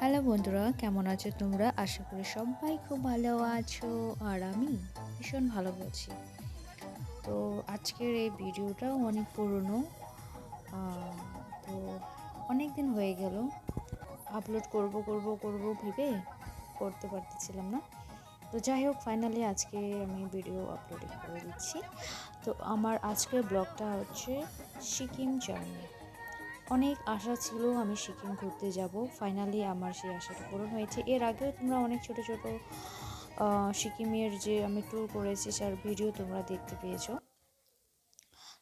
Hello বন্ধুরা, কেমন আছো তোমরা? আশা করি সবাই খুব ভালো আছো। আর আমি ভীষণ ভালো আছি। তো আজকের এই ভিডিওটা অনেক পুরনো। তো অনেক দিন হয়ে গেল আপলোড করব ভেবে করতে পারতেছিলাম না। তো যাই হোক, ফাইনালি আজকে আমি ভিডিও আপলোডিং করে দিচ্ছি। তো আমার আজকের ব্লগটা হচ্ছে সিকিম জার্নি। অনেক আশা ছিল আমি সিকিম ঘুরতে যাব। ফাইনালি আমার সেই আশাটা পূরণ হয়েছে। এর আগেও তোমরা অনেক ছোট ছোট সিকিমের যে আমি ট্যুর করেছি তার ভিডিও তোমরা দেখতে পেয়েছো।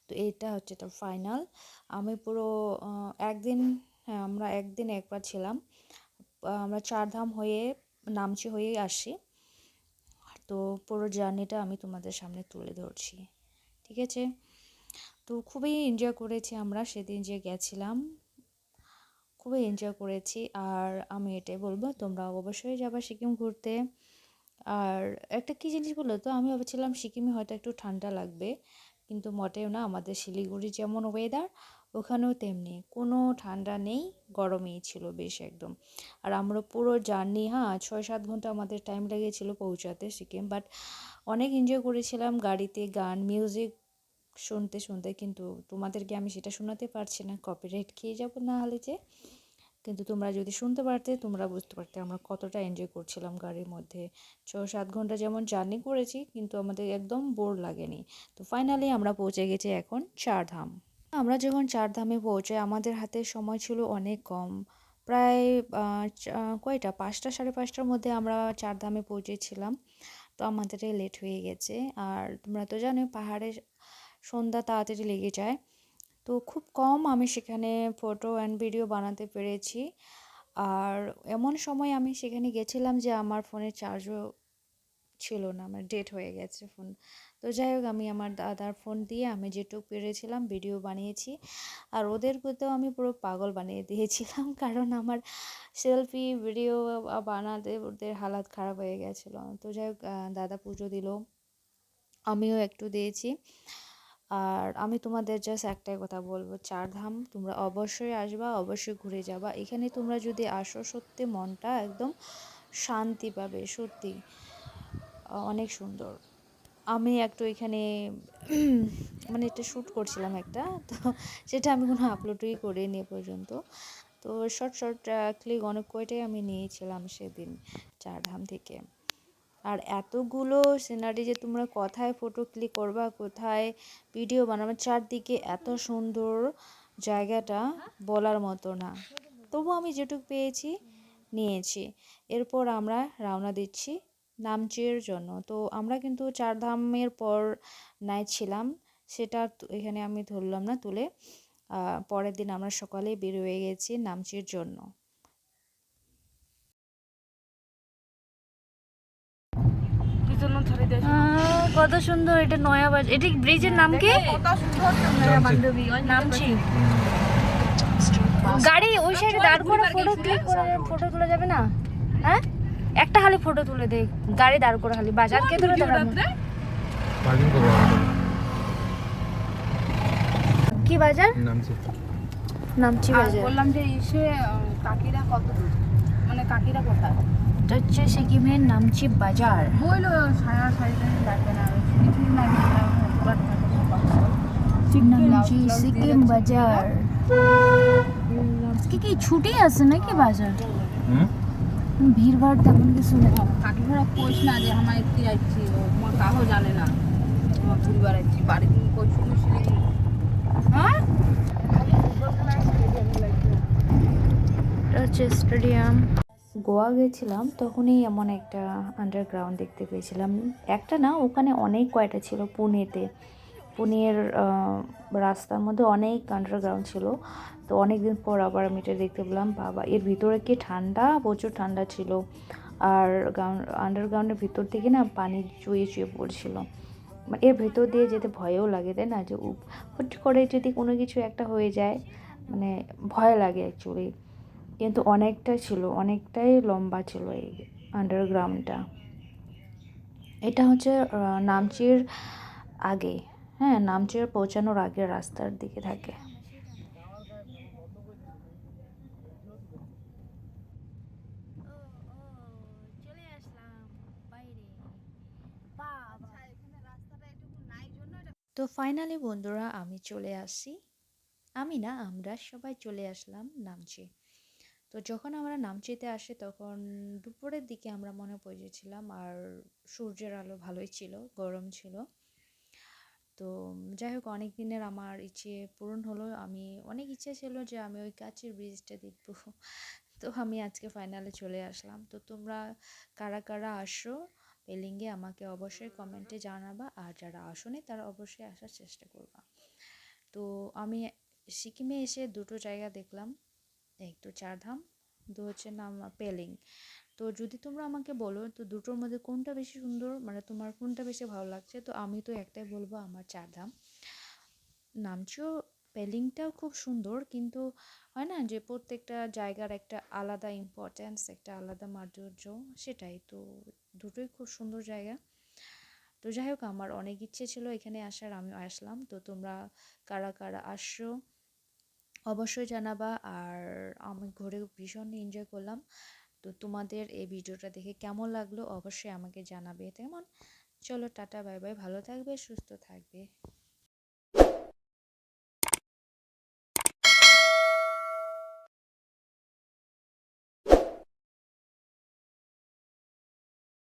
তো এটা হচ্ছে তার ফাইনাল। আমি পুরো একদিন, হ্যাঁ আমরা একদিন একবার ছিলাম। আমরা চারধাম হয়ে নামচি হয়ে আসি। তো পুরো জার্নিটা আমি তোমাদের সামনে তুলে ধরছি, ঠিক আছে? তো খুবই এনজয় করেছি আমরা সেদিন যে গেছিলাম, খুবই এনজয় করেছি। আর আমি এটাই বলবো, তোমরা অবশ্যই যাবা সিকিম ঘুরতে। আর একটা কী জিনিস বলো তো, আমি ভাবছিলাম সিকিমে হয়তো একটু ঠান্ডা লাগবে, কিন্তু মোটেও না। আমাদের শিলিগুড়ি যেমন ওয়েদার, ওখানেও তেমনি, কোনো ঠান্ডা নেই, গরমই ছিল বেশ একদম। আর আমরা পুরো জার্নি, 6-7 ঘন্টা আমাদের টাইম লেগেছিলো পৌঁছাতে সিকিম, বাট অনেক এনজয় করেছিলাম গাড়িতে, গান মিউজিক শুনতে শুনতে। কিন্তু তোমাদেরকে আমি সেটা শোনাতে পারছি না, কপিরাইট খেয়ে যাবো না হলে যে। কিন্তু তোমরা যদি শুনতে পারতে, তোমরা বুঝতে পারতে আমরা কতটা এনজয় করছিলাম গাড়ির মধ্যে। 6-7 ঘন্টা যেমন জার্নি করেছি, কিন্তু আমাদের একদম বোর লাগেনি। তো ফাইনালি আমরা পৌঁছে গেছি এখন চারধাম। আমরা যখন চারধামে পৌঁছাই, আমাদের হাতে সময় ছিল অনেক কম। প্রায় কয়টা, 5টা 5:30টার মধ্যে আমরা চারধামে পৌঁছেছিলাম। তো আমাদের লেট হয়ে গেছে। আর তোমরা তো জানো পাহাড়ে সন্ধ্যা তাড়াতাড়ি লেগে যায়। তো খুব কম আমি সেখানে ফটো অ্যান্ড ভিডিও বানাতে পেরেছি। আর এমন সময় আমি সেখানে গেছিলাম যে আমার ফোনের চার্জও ছিল না, আমার ডেট হয়ে গেছে ফোন। তো যাই হোক, আমি আমার দাদার ফোন দিয়ে আমি যেটুকু পেরেছিলাম ভিডিও বানিয়েছি। আর ওদেরকেও আমি পুরো পাগল বানিয়ে দিয়েছিলাম কারণ আমার সেলফি ভিডিও বানাতে ওদের হালাত খারাপ হয়ে গেছিলো। তো যাই হোক, দাদা পুজো দিল, আমিও একটু দিয়েছি। আর আমি তোমাদের জাস্ট একটাই কথা বলবো, চারধাম তোমরা অবশ্যই আসবা, অবশ্যই ঘুরে যাবা। এখানে তোমরা যদি আসো, সত্যি মনটা একদম শান্তি পাবে, সত্যি অনেক সুন্দর। আমি একটু এখানে মানে এটা শ্যুট করছিলাম একটা, তো সেটা আমি কোনো আপলোডই করিনি এ পর্যন্ত। তো শর্ট শর্ট ক্লিক অনেক কয়টাই আমি নিয়েছিলাম সেদিন চারধাম থেকে। আর এতগুলো সিনারি যে তোমরা কোথায় ফটো ক্লিক করবা, কোথায় ভিডিও বানাবে, চারদিকে এত সুন্দর জায়গাটা বলার মতো না। তবু আমি যেটুকু পেয়েছি নিয়েছি। এরপর আমরা রওনা দিচ্ছি নামচির জন্য। তো আমরা কিন্তু চারধামের পর নাইট ছিলাম, সেটা এখানে আমি ধরলাম না তুলে। পরের দিন আমরা সকালে বের হয়ে গেছি নামচির জন্য। কত সুন্দর, এটা নয়া বাজার। এটা ব্রিজের নাম কি? নামছি। গাড়ি ওই সাইডে দাঁড় করে ফটো ক্লিক করে ফটো তোলা যাবে না? হ্যাঁ, একটা খালি ফটো তুলে দে, গাড়ি দাঁড় করে খালি। বাজার কে ধরে দাঁড়াবো? কি বাজার? নামছি বাজার। বললাম যে এসে কাকিরা কত দূর, মানে কাকিরা কোথায়? এটা হচ্ছে সিকিমের নামচি বাজার। বইলো সারা সারিটা লাগবে না, কিছুই না নামচি সিকিম বাজার। আজকে কি ছুটি আছে নাকি বাজার? ভিড় ভাড় তেমন কিছু নেই। কাকিরা কইস না যে আমার একটি যাচ্ছি, আমার কাহো জানে না আমার পরিবার যাচ্ছি বাড়ি থেকে কই শুনেছিলি। হ্যাঁ, এটা হচ্ছে স্টেডিয়াম। গোয়া গেছিলাম তখনই এমন একটা আন্ডারগ্রাউন্ড দেখতে পেয়েছিলাম। একটা না, ওখানে অনেক কয়টা ছিল পুনেতে। পুনের রাস্তার মধ্যে অনেক আন্ডারগ্রাউন্ড ছিল। তো অনেক দিন পর আবার আমি এটা দেখতে পেলাম। বাবা, এর ভিতরে কি ঠান্ডা, প্রচুর ঠান্ডা ছিল। আর আন্ডারগ্রাউন্ডের ভিতর থেকে না পানি চুয়ে চুয়ে পড়ছিল। মানে এর ভেতর দিয়ে যেতে ভয়ও লাগে, তাই না? যে হুট করে যদি কোনো কিছু একটা হয়ে যায়, মানে ভয় লাগে অ্যাকচুয়ালি। কিন্তু অনেকটাই ছিল, অনেকটাই লম্বা ছিল এই আন্ডারগ্রাউন্ডটা। এটা হচ্ছে নামচির আগে, হ্যাঁ, নামচির পৌঁছানোর আগে রাস্তার দিকে থাকে। তো ফাইনালি বন্ধুরা আমি চলে আসি, আমি না আমরা সবাই চলে আসলাম নামচি। তো যখন আমরা নামচিতে আসি তখন দুপুরের দিকে আমরা মনে পড়েছিলাম, আর সূর্যের আলো ভালোই ছিল, গরম ছিল। তো যাই হোক, অনেক দিনের আমার ইচ্ছে পূরণ হলো। আমি অনেক ইচ্ছে ছিল যে আমি ওই কাচের ব্রিজটা দেখবো। তো আমি আজকে ফাইনালে চলে আসলাম। তো তোমরা কারা কারা আসো পেলিংয়ে আমাকে অবশ্যই কমেন্টে জানাবা, আর যারা আসোনি তারা অবশ্যই আসার চেষ্টা করবা। তো আমি সিকিমে এসে দুটো জায়গা দেখলাম, এক তো চারধাম, দু হচ্ছে নাম পেলিং। তো যদি তোমরা আমাকে বলো তো দুটোর মধ্যে কোনটা বেশি সুন্দর, মানে তোমার কোনটা বেশি ভালো লাগছে, তো আমি তো একটাই বলবো, আমার চারধাম। নামচিও পেলিংটাও খুব সুন্দর, কিন্তু হয় না যে প্রত্যেকটা জায়গার একটা আলাদা ইম্পর্ট্যান্স, একটা আলাদা মাধুর্য, সেটাই তো। দুটোই খুব সুন্দর জায়গা। তো যাই হোক, আমার অনেক ইচ্ছে ছিল এখানে আসার, আমি আসলাম। তো তোমরা কারা কারা আসছো অবশ্যই জানাবা। আর আমি ঘুরে ভীষণ এনজয় করলাম। তো তোমাদের এই ভিডিওটা দেখে কেমন লাগলো অবশ্যই আমাকে জানাবে। তেমন চলো, টাটা বাই বাই, ভালো থাকবে, সুস্থ থাকবে।